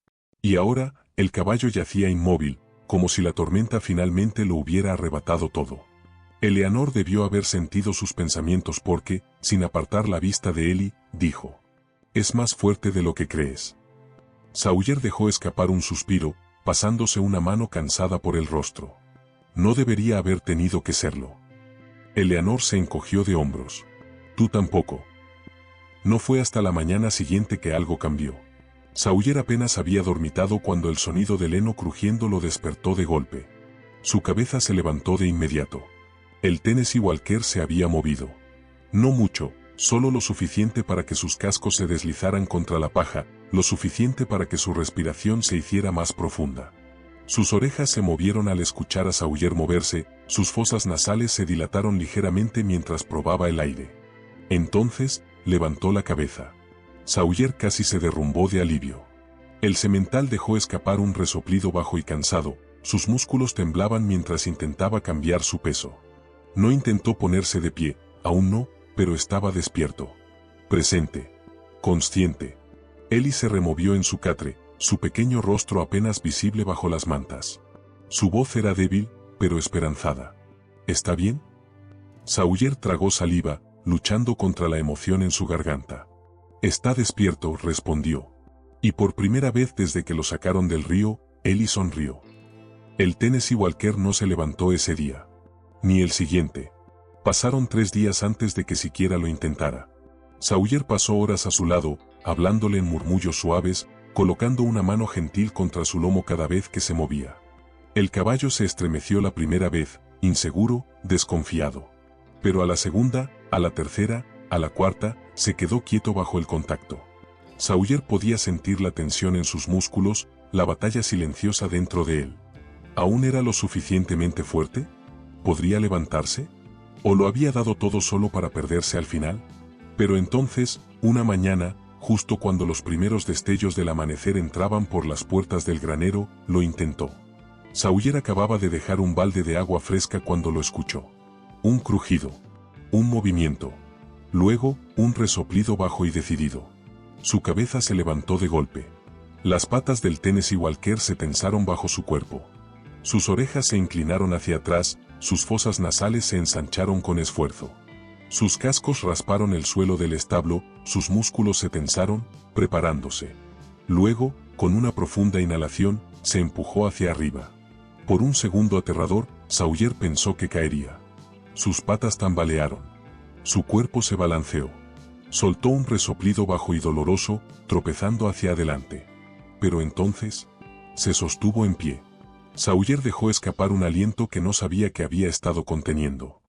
Y ahora, el caballo yacía inmóvil, como si la tormenta finalmente lo hubiera arrebatado todo. Eleanor debió haber sentido sus pensamientos porque, sin apartar la vista de Eli, dijo: «Es más fuerte de lo que crees». Sawyer dejó escapar un suspiro, pasándose una mano cansada por el rostro. No debería haber tenido que serlo. Eleanor se encogió de hombros. Tú tampoco. No fue hasta la mañana siguiente que algo cambió. Sawyer apenas había dormitado cuando el sonido del heno crujiendo lo despertó de golpe. Su cabeza se levantó de inmediato. El Tennessee Walker se había movido. No mucho, solo lo suficiente para que sus cascos se deslizaran contra la paja, lo suficiente para que su respiración se hiciera más profunda. Sus orejas se movieron al escuchar a Sawyer moverse, sus fosas nasales se dilataron ligeramente mientras probaba el aire. Entonces, levantó la cabeza. Sawyer casi se derrumbó de alivio. El semental dejó escapar un resoplido bajo y cansado, sus músculos temblaban mientras intentaba cambiar su peso. No intentó ponerse de pie, aún no, pero estaba despierto. Presente. Consciente. Eli se removió en su catre, su pequeño rostro apenas visible bajo las mantas. Su voz era débil, pero esperanzada. ¿Está bien? Sawyer tragó saliva, luchando contra la emoción en su garganta. Está despierto, respondió. Y por primera vez desde que lo sacaron del río, Eli sonrió. El Tennessee Walker no se levantó ese día. Ni el siguiente. Pasaron 3 días antes de que siquiera lo intentara. Sawyer pasó horas a su lado, hablándole en murmullos suaves, colocando una mano gentil contra su lomo cada vez que se movía. El caballo se estremeció la primera vez, inseguro, desconfiado. Pero a la segunda, a la tercera, a la cuarta, se quedó quieto bajo el contacto. Sawyer podía sentir la tensión en sus músculos, la batalla silenciosa dentro de él. ¿Aún era lo suficientemente fuerte? ¿Podría levantarse? ¿O lo había dado todo solo para perderse al final? Pero entonces, una mañana, justo cuando los primeros destellos del amanecer entraban por las puertas del granero, lo intentó. Sawyer acababa de dejar un balde de agua fresca cuando lo escuchó. Un crujido. Un movimiento. Luego, un resoplido bajo y decidido. Su cabeza se levantó de golpe. Las patas del Tennessee Walker se tensaron bajo su cuerpo. Sus orejas se inclinaron hacia atrás, sus fosas nasales se ensancharon con esfuerzo. Sus cascos rasparon el suelo del establo, sus músculos se tensaron, preparándose. Luego, con una profunda inhalación, se empujó hacia arriba. Por un segundo aterrador, Sawyer pensó que caería. Sus patas tambalearon. Su cuerpo se balanceó. Soltó un resoplido bajo y doloroso, tropezando hacia adelante. Pero entonces, se sostuvo en pie. Sawyer dejó escapar un aliento que no sabía que había estado conteniendo.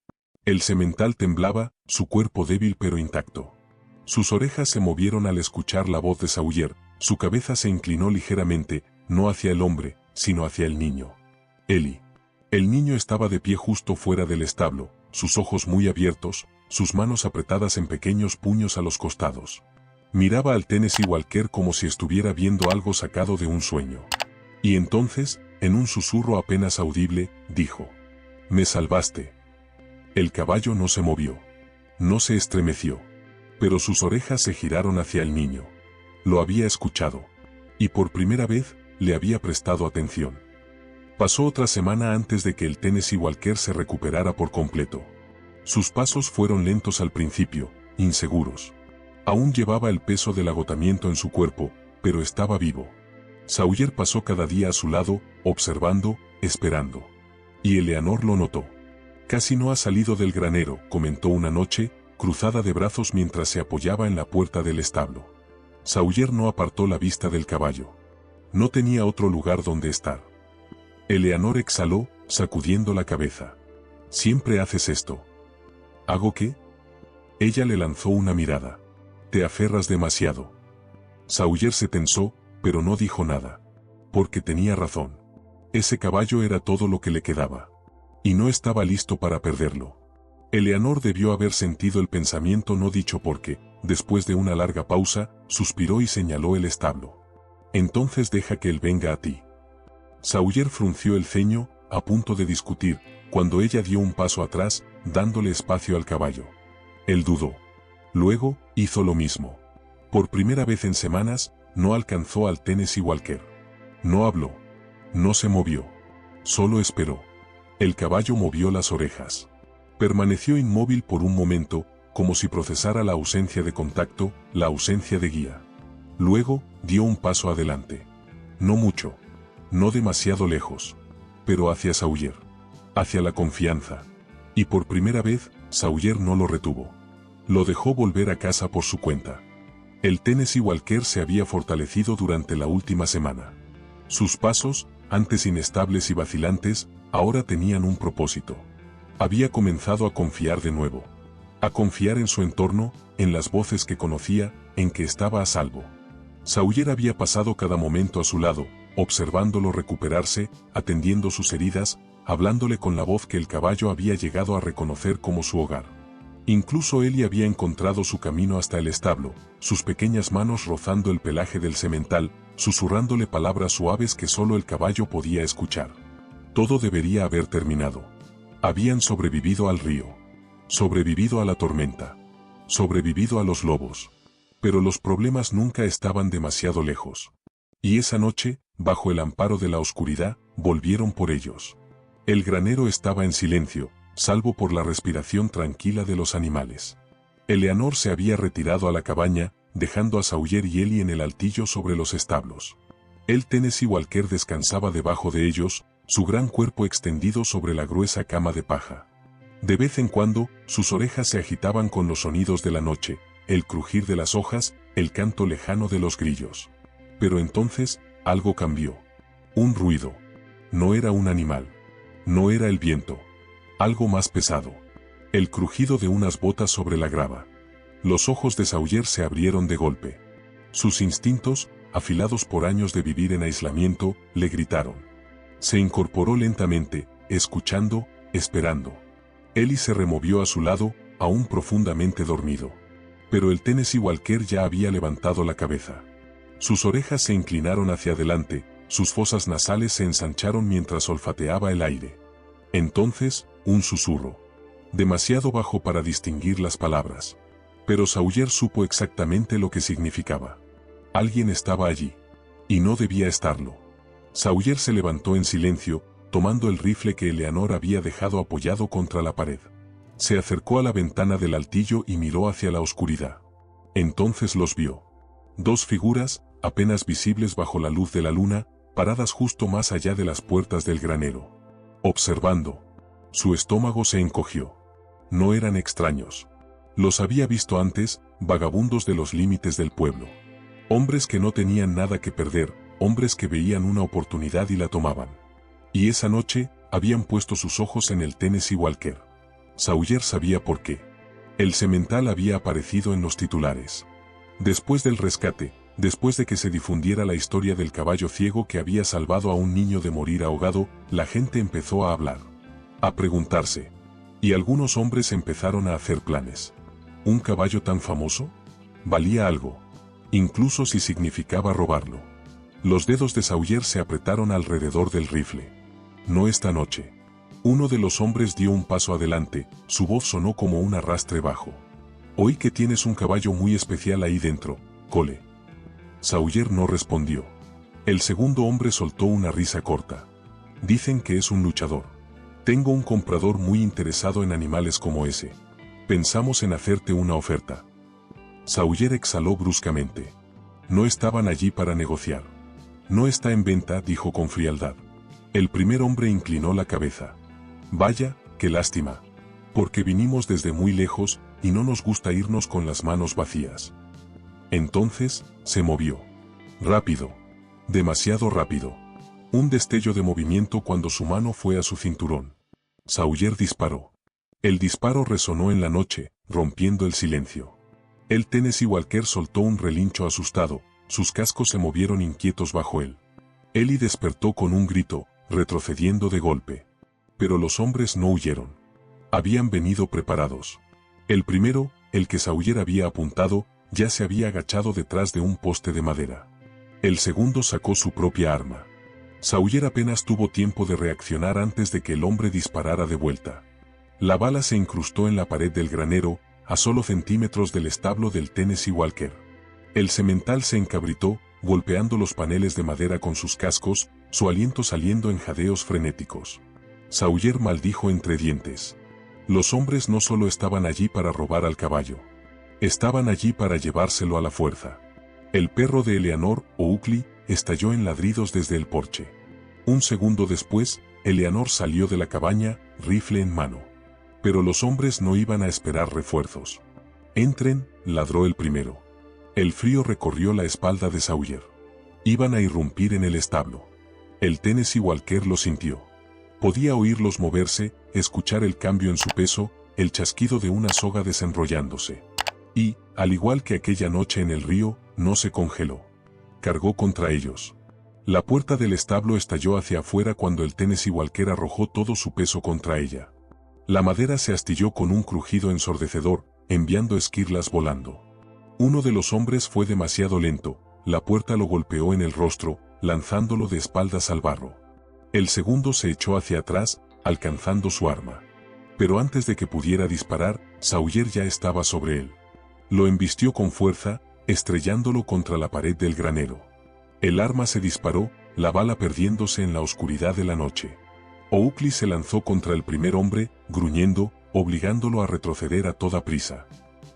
El semental temblaba, su cuerpo débil pero intacto. Sus orejas se movieron al escuchar la voz de Sawyer, su cabeza se inclinó ligeramente, no hacia el hombre, sino hacia el niño. Eli. El niño estaba de pie justo fuera del establo, sus ojos muy abiertos, sus manos apretadas en pequeños puños a los costados. Miraba al Tennessee Walker como si estuviera viendo algo sacado de un sueño. Y entonces, en un susurro apenas audible, dijo: «Me salvaste». El caballo no se movió. No se estremeció. Pero sus orejas se giraron hacia el niño. Lo había escuchado. Y por primera vez, le había prestado atención. Pasó otra semana antes de que el Tennessee Walker se recuperara por completo. Sus pasos fueron lentos al principio, inseguros. Aún llevaba el peso del agotamiento en su cuerpo, pero estaba vivo. Sawyer pasó cada día a su lado, observando, esperando. Y Eleanor lo notó. «Casi no ha salido del granero», comentó una noche, cruzada de brazos mientras se apoyaba en la puerta del establo. Sawyer no apartó la vista del caballo. No tenía otro lugar donde estar. Eleanor exhaló, sacudiendo la cabeza. «Siempre haces esto». «¿Hago qué?». Ella le lanzó una mirada. «Te aferras demasiado». Sawyer se tensó, pero no dijo nada. Porque tenía razón. Ese caballo era todo lo que le quedaba. Y no estaba listo para perderlo. Eleanor debió haber sentido el pensamiento no dicho porque, después de una larga pausa, suspiró y señaló el establo. «Entonces deja que él venga a ti». Sawyer frunció el ceño, a punto de discutir, cuando ella dio un paso atrás, dándole espacio al caballo. Él dudó. Luego, hizo lo mismo. Por primera vez en semanas, no alcanzó al Tennessee Walker. No habló. No se movió. Solo esperó. El caballo movió las orejas. Permaneció inmóvil por un momento, como si procesara la ausencia de contacto, la ausencia de guía. Luego, dio un paso adelante. No mucho. No demasiado lejos. Pero hacia Sawyer. Hacia la confianza. Y por primera vez, Sawyer no lo retuvo. Lo dejó volver a casa por su cuenta. El Tennessee Walker se había fortalecido durante la última semana. Sus pasos, antes inestables y vacilantes, ahora tenían un propósito. Había comenzado a confiar de nuevo. A confiar en su entorno, en las voces que conocía, en que estaba a salvo. Sawyer había pasado cada momento a su lado, observándolo recuperarse, atendiendo sus heridas, hablándole con la voz que el caballo había llegado a reconocer como su hogar. Incluso Eli había encontrado su camino hasta el establo, sus pequeñas manos rozando el pelaje del semental, susurrándole palabras suaves que solo el caballo podía escuchar. Todo debería haber terminado. Habían sobrevivido al río. Sobrevivido a la tormenta. Sobrevivido a los lobos. Pero los problemas nunca estaban demasiado lejos. Y esa noche, bajo el amparo de la oscuridad, volvieron por ellos. El granero estaba en silencio, salvo por la respiración tranquila de los animales. Eleanor se había retirado a la cabaña, dejando a Sawyer y Eli en el altillo sobre los establos. El Tennessee Walker descansaba debajo de ellos, su gran cuerpo extendido sobre la gruesa cama de paja. De vez en cuando, sus orejas se agitaban con los sonidos de la noche, el crujir de las hojas, el canto lejano de los grillos. Pero entonces, algo cambió. Un ruido. No era un animal. No era el viento. Algo más pesado. El crujido de unas botas sobre la grava. Los ojos de Sawyer se abrieron de golpe. Sus instintos, afilados por años de vivir en aislamiento, le gritaron. Se incorporó lentamente, escuchando, esperando. Ellie se removió a su lado, aún profundamente dormido. Pero el Tennessee Walker ya había levantado la cabeza. Sus orejas se inclinaron hacia adelante, sus fosas nasales se ensancharon mientras olfateaba el aire. Entonces, un susurro. Demasiado bajo para distinguir las palabras. Pero Sawyer supo exactamente lo que significaba. Alguien estaba allí. Y no debía estarlo. Sawyer se levantó en silencio, tomando el rifle que Eleanor había dejado apoyado contra la pared. Se acercó a la ventana del altillo y miró hacia la oscuridad. Entonces los vio. Dos figuras, apenas visibles bajo la luz de la luna, paradas justo más allá de las puertas del granero. Observando. Su estómago se encogió. No eran extraños. Los había visto antes, vagabundos de los límites del pueblo. Hombres que no tenían nada que perder, hombres que veían una oportunidad y la tomaban. Y esa noche, habían puesto sus ojos en el Tennessee Walker. Sawyer sabía por qué. El semental había aparecido en los titulares. Después del rescate, después de que se difundiera la historia del caballo ciego que había salvado a un niño de morir ahogado, la gente empezó a hablar. A preguntarse. Y algunos hombres empezaron a hacer planes. ¿Un caballo tan famoso? Valía algo. Incluso si significaba robarlo. Los dedos de Sawyer se apretaron alrededor del rifle. No esta noche. Uno de los hombres dio un paso adelante, su voz sonó como un arrastre bajo. Oí que tienes un caballo muy especial ahí dentro, Cole. Sawyer no respondió. El segundo hombre soltó una risa corta. Dicen que es un luchador. Tengo un comprador muy interesado en animales como ese. Pensamos en hacerte una oferta. Sawyer exhaló bruscamente. No estaban allí para negociar. No está en venta, dijo con frialdad. El primer hombre inclinó la cabeza. Vaya, qué lástima. Porque vinimos desde muy lejos, y no nos gusta irnos con las manos vacías. Entonces, se movió. Rápido. Demasiado rápido. Un destello de movimiento cuando su mano fue a su cinturón. Sawyer disparó. El disparo resonó en la noche, rompiendo el silencio. El Tennessee Walker soltó un relincho asustado, sus cascos se movieron inquietos bajo él. Ellie despertó con un grito, retrocediendo de golpe. Pero los hombres no huyeron. Habían venido preparados. El primero, el que Sawyer había apuntado, ya se había agachado detrás de un poste de madera. El segundo sacó su propia arma. Sawyer apenas tuvo tiempo de reaccionar antes de que el hombre disparara de vuelta. La bala se incrustó en la pared del granero, a solo centímetros del establo del Tennessee Walker. El semental se encabritó, golpeando los paneles de madera con sus cascos, su aliento saliendo en jadeos frenéticos. Sawyer maldijo entre dientes. Los hombres no solo estaban allí para robar al caballo. Estaban allí para llevárselo a la fuerza. El perro de Eleanor, Oakley, estalló en ladridos desde el porche. Un segundo después, Eleanor salió de la cabaña, rifle en mano. Pero los hombres no iban a esperar refuerzos. Entren, ladró el primero. El frío recorrió la espalda de Sawyer. Iban a irrumpir en el establo. El Tennessee Walker lo sintió. Podía oírlos moverse, escuchar el cambio en su peso, el chasquido de una soga desenrollándose. Y, al igual que aquella noche en el río, no se congeló. Cargó contra ellos. La puerta del establo estalló hacia afuera cuando el Tennessee Walker arrojó todo su peso contra ella. La madera se astilló con un crujido ensordecedor, enviando esquirlas volando. Uno de los hombres fue demasiado lento, la puerta lo golpeó en el rostro, lanzándolo de espaldas al barro. El segundo se echó hacia atrás, alcanzando su arma. Pero antes de que pudiera disparar, Sawyer ya estaba sobre él. Lo embistió con fuerza, estrellándolo contra la pared del granero. El arma se disparó, la bala perdiéndose en la oscuridad de la noche. Oakley se lanzó contra el primer hombre, gruñendo, obligándolo a retroceder a toda prisa.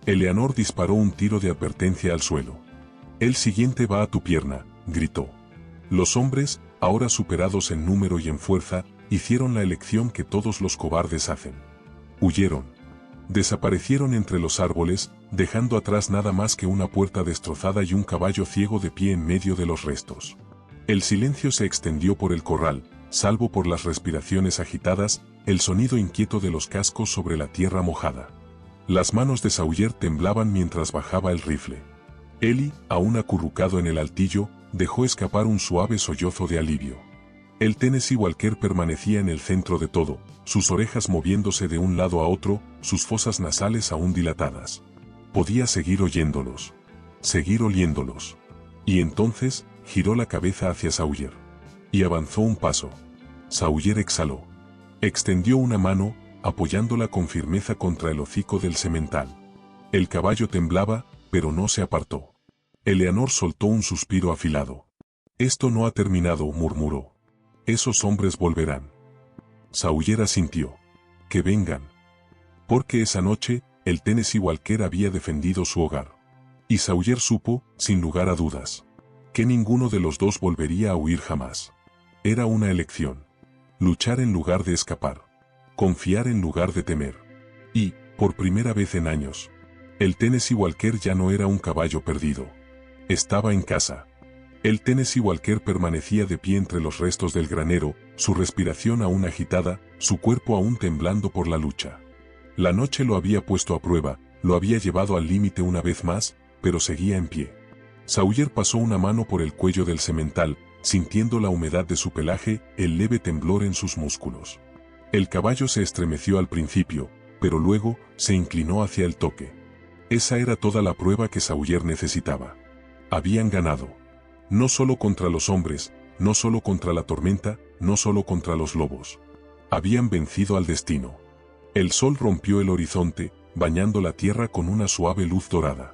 Eleanor disparó un tiro de advertencia al suelo. El siguiente va a tu pierna, gritó. Los hombres, ahora superados en número y en fuerza, hicieron la elección que todos los cobardes hacen. Huyeron. Desaparecieron entre los árboles, dejando atrás nada más que una puerta destrozada y un caballo ciego de pie en medio de los restos. El silencio se extendió por el corral, salvo por las respiraciones agitadas, el sonido inquieto de los cascos sobre la tierra mojada. Las manos de Sawyer temblaban mientras bajaba el rifle. Ellie, aún acurrucado en el altillo, dejó escapar un suave sollozo de alivio. El Tennessee Walker permanecía en el centro de todo, sus orejas moviéndose de un lado a otro, sus fosas nasales aún dilatadas. Podía seguir oyéndolos. Seguir oliéndolos. Y entonces, giró la cabeza hacia Sawyer. Y avanzó un paso. Sawyer exhaló. Extendió una mano, apoyándola con firmeza contra el hocico del semental. El caballo temblaba, pero no se apartó. Eleanor soltó un suspiro afilado. «Esto no ha terminado», murmuró. «Esos hombres volverán». Sawyer asintió. «Que vengan». Porque esa noche, el Tennessee Walker había defendido su hogar. Y Sawyer supo, sin lugar a dudas, que ninguno de los dos volvería a huir jamás. Era una elección. Luchar en lugar de escapar. Confiar en lugar de temer. Y, por primera vez en años, el Tennessee Walker ya no era un caballo perdido. Estaba en casa. El Tennessee Walker permanecía de pie entre los restos del granero, su respiración aún agitada, su cuerpo aún temblando por la lucha. La noche lo había puesto a prueba, lo había llevado al límite una vez más, pero seguía en pie. Sawyer pasó una mano por el cuello del semental, sintiendo la humedad de su pelaje, el leve temblor en sus músculos. El caballo se estremeció al principio, pero luego se inclinó hacia el toque. Esa era toda la prueba que Sawyer necesitaba. Habían ganado. No solo contra los hombres, no solo contra la tormenta, no solo contra los lobos. Habían vencido al destino. El sol rompió el horizonte, bañando la tierra con una suave luz dorada.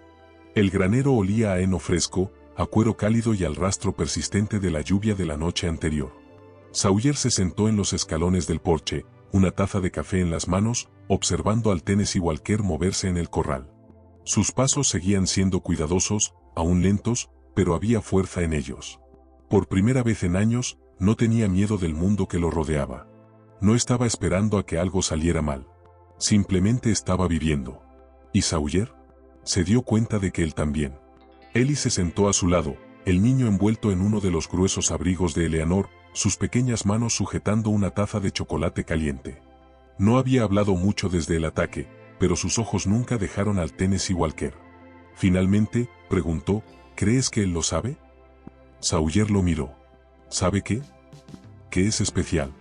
El granero olía a heno fresco, a cuero cálido y al rastro persistente de la lluvia de la noche anterior. Sawyer se sentó en los escalones del porche, una taza de café en las manos, observando al Tennessee Walker moverse en el corral. Sus pasos seguían siendo cuidadosos, aún lentos, pero había fuerza en ellos. Por primera vez en años, no tenía miedo del mundo que lo rodeaba. No estaba esperando a que algo saliera mal. Simplemente estaba viviendo. ¿Y Sawyer? Se dio cuenta de que él también. Ellie se sentó a su lado, el niño envuelto en uno de los gruesos abrigos de Eleanor, sus pequeñas manos sujetando una taza de chocolate caliente. No había hablado mucho desde el ataque, pero sus ojos nunca dejaron al Tennessee Walker. Finalmente, preguntó, ¿crees que él lo sabe? Sawyer lo miró. ¿Sabe qué? ¿Qué es especial?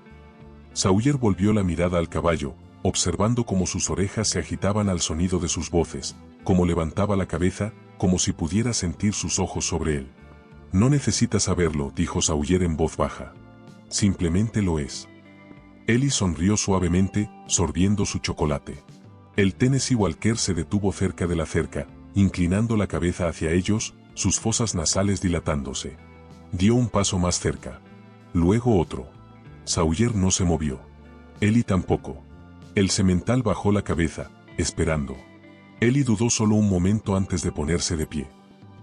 Sawyer volvió la mirada al caballo, observando cómo sus orejas se agitaban al sonido de sus voces, cómo levantaba la cabeza, como si pudiera sentir sus ojos sobre él. No necesitas saberlo, dijo Sawyer en voz baja. Simplemente lo es. Ellie sonrió suavemente, sorbiendo su chocolate. El Tennessee Walker se detuvo cerca de la cerca, inclinando la cabeza hacia ellos, sus fosas nasales dilatándose. Dio un paso más cerca. Luego otro. Sawyer no se movió. Ellie tampoco. El semental bajó la cabeza, esperando. Ellie dudó solo un momento antes de ponerse de pie.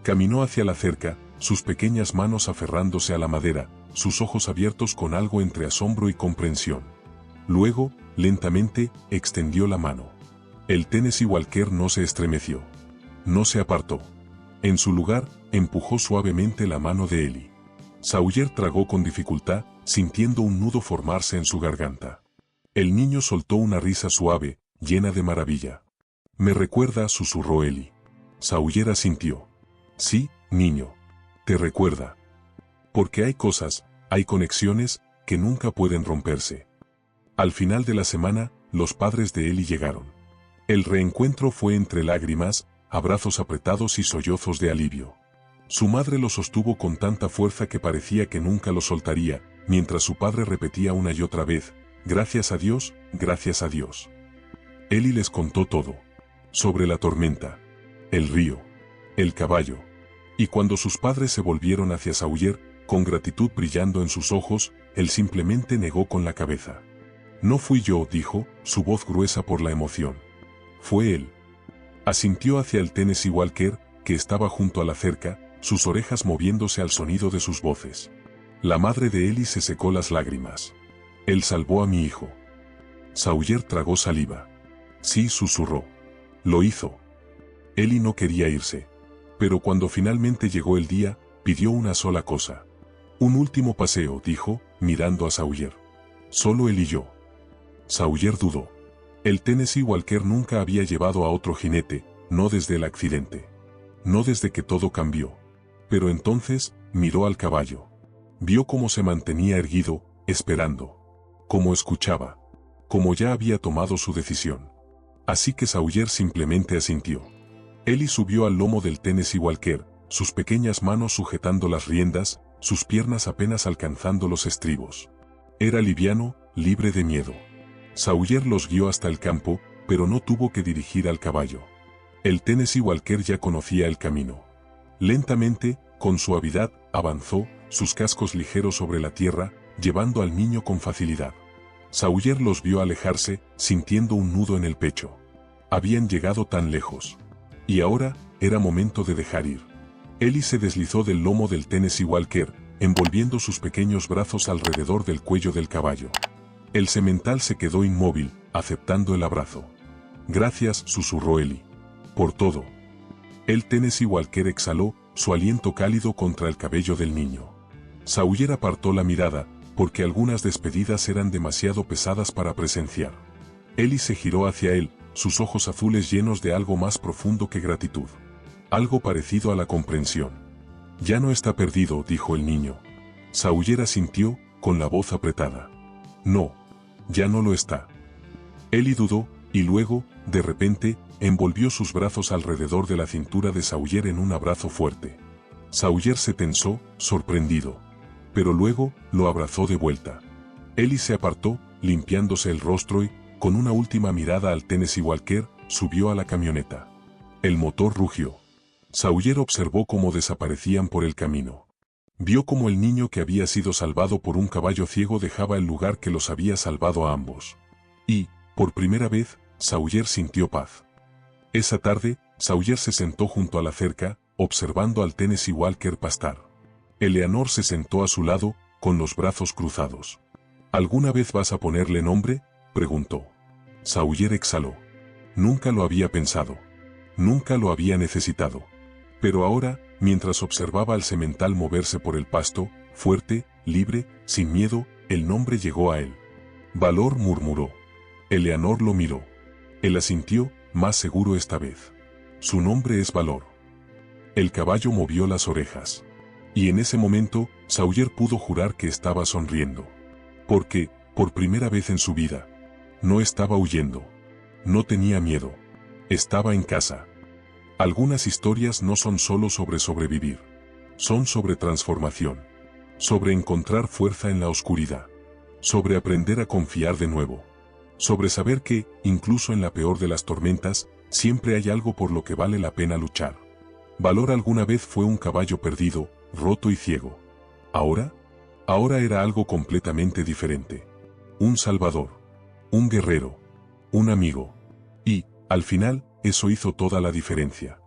Caminó hacia la cerca, sus pequeñas manos aferrándose a la madera, sus ojos abiertos con algo entre asombro y comprensión. Luego, lentamente, extendió la mano. El Tennessee Walker no se estremeció. No se apartó. En su lugar, empujó suavemente la mano de Ellie. Sawyer tragó con dificultad, sintiendo un nudo formarse en su garganta. El niño soltó una risa suave, llena de maravilla. «Me recuerda», susurró Ellie. Sawyer asintió. «Sí, niño. Te recuerda. Porque hay cosas, hay conexiones, que nunca pueden romperse». Al final de la semana, los padres de Ellie llegaron. El reencuentro fue entre lágrimas, abrazos apretados y sollozos de alivio. Su madre lo sostuvo con tanta fuerza que parecía que nunca lo soltaría, mientras su padre repetía una y otra vez, «Gracias a Dios, gracias a Dios». Ellie les contó todo. Sobre la tormenta, el río, el caballo. Y cuando sus padres se volvieron hacia Sawyer, con gratitud brillando en sus ojos, él simplemente negó con la cabeza. «No fui yo», dijo, su voz gruesa por la emoción. «Fue él». Asintió hacia el Tennessee Walker, que estaba junto a la cerca, sus orejas moviéndose al sonido de sus voces. La madre de Ellie se secó las lágrimas. «Él salvó a mi hijo». Sawyer tragó saliva. «Sí», susurró. «Lo hizo». Ellie no quería irse. Pero cuando finalmente llegó el día, pidió una sola cosa. «Un último paseo», dijo, mirando a Sawyer. «Solo él y yo». Sawyer dudó. El Tennessee Walker nunca había llevado a otro jinete, no desde el accidente. No desde que todo cambió. Pero entonces, miró al caballo. Vio cómo se mantenía erguido, esperando. Cómo escuchaba. Cómo ya había tomado su decisión. Así que Sawyer simplemente asintió. Ellie subió al lomo del Tennessee Walker, sus pequeñas manos sujetando las riendas, sus piernas apenas alcanzando los estribos. Era liviano, libre de miedo. Sawyer los guió hasta el campo, pero no tuvo que dirigir al caballo. El Tennessee Walker ya conocía el camino. Lentamente, con suavidad, avanzó, sus cascos ligeros sobre la tierra, llevando al niño con facilidad. Sawyer los vio alejarse, sintiendo un nudo en el pecho. Habían llegado tan lejos. Y ahora, era momento de dejar ir. Ellie se deslizó del lomo del Tennessee Walker, envolviendo sus pequeños brazos alrededor del cuello del caballo. El semental se quedó inmóvil, aceptando el abrazo. Gracias, susurró Ellie. Por todo. El Tennessee Walker exhaló, su aliento cálido contra el cabello del niño. Sawyer apartó la mirada, porque algunas despedidas eran demasiado pesadas para presenciar. Ellie se giró hacia él, sus ojos azules llenos de algo más profundo que gratitud. Algo parecido a la comprensión. Ya no está perdido, dijo el niño. Sawyer asintió, con la voz apretada. No. Ya no lo está. Ellie dudó, y luego, de repente, envolvió sus brazos alrededor de la cintura de Sawyer en un abrazo fuerte. Sawyer se tensó, sorprendido. Pero luego, lo abrazó de vuelta. Ellie se apartó, limpiándose el rostro y, con una última mirada al Tennessee Walker, subió a la camioneta. El motor rugió. Sawyer observó cómo desaparecían por el camino. Vio cómo el niño que había sido salvado por un caballo ciego dejaba el lugar que los había salvado a ambos. Y, por primera vez, Sawyer sintió paz. Esa tarde, Sawyer se sentó junto a la cerca, observando al Tennessee Walker pastar. Eleanor se sentó a su lado, con los brazos cruzados. ¿Alguna vez vas a ponerle nombre?, preguntó. Sawyer exhaló. Nunca lo había pensado. Nunca lo había necesitado. Pero ahora, mientras observaba al semental moverse por el pasto, fuerte, libre, sin miedo, el nombre llegó a él. Valor, murmuró. Eleanor lo miró. Él asintió, más seguro esta vez. Su nombre es Valor. El caballo movió las orejas. Y en ese momento, Sawyer pudo jurar que estaba sonriendo. Porque, por primera vez en su vida, no estaba huyendo. No tenía miedo. Estaba en casa. Algunas historias no son solo sobre sobrevivir. Son sobre transformación. Sobre encontrar fuerza en la oscuridad. Sobre aprender a confiar de nuevo. Sobre saber que, incluso en la peor de las tormentas, siempre hay algo por lo que vale la pena luchar. Valor alguna vez fue un caballo perdido, roto y ciego. ¿Ahora? Ahora era algo completamente diferente. Un salvador. Un guerrero. Un amigo. Y, al final, eso hizo toda la diferencia.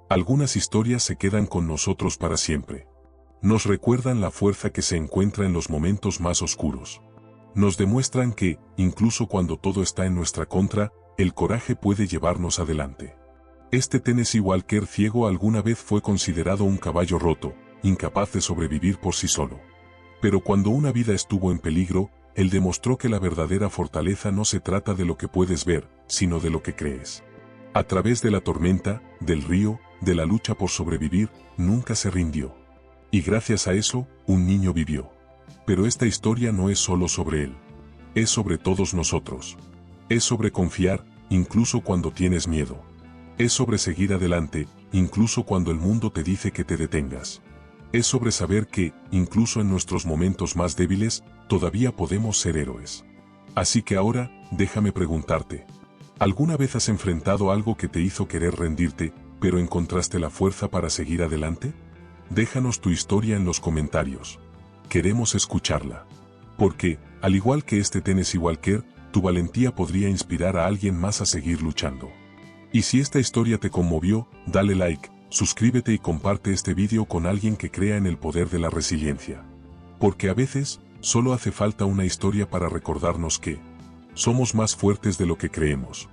Algunas historias se quedan con nosotros para siempre. Nos recuerdan la fuerza que se encuentra en los momentos más oscuros. Nos demuestran que, incluso cuando todo está en nuestra contra, el coraje puede llevarnos adelante. Este Tennessee Walker ciego alguna vez fue considerado un caballo roto, incapaz de sobrevivir por sí solo. Pero cuando una vida estuvo en peligro, él demostró que la verdadera fortaleza no se trata de lo que puedes ver, sino de lo que crees. A través de la tormenta, del río, de la lucha por sobrevivir, nunca se rindió. Y gracias a eso, un niño vivió. Pero esta historia no es solo sobre él. Es sobre todos nosotros. Es sobre confiar, incluso cuando tienes miedo. Es sobre seguir adelante, incluso cuando el mundo te dice que te detengas. Es sobre saber que, incluso en nuestros momentos más débiles, todavía podemos ser héroes. Así que ahora, déjame preguntarte. ¿Alguna vez has enfrentado algo que te hizo querer rendirte, pero encontraste la fuerza para seguir adelante? Déjanos tu historia en los comentarios. Queremos escucharla. Porque, al igual que este Tennessee Walker, tu valentía podría inspirar a alguien más a seguir luchando. Y si esta historia te conmovió, dale like, suscríbete y comparte este vídeo con alguien que crea en el poder de la resiliencia. Porque a veces, solo hace falta una historia para recordarnos que somos más fuertes de lo que creemos.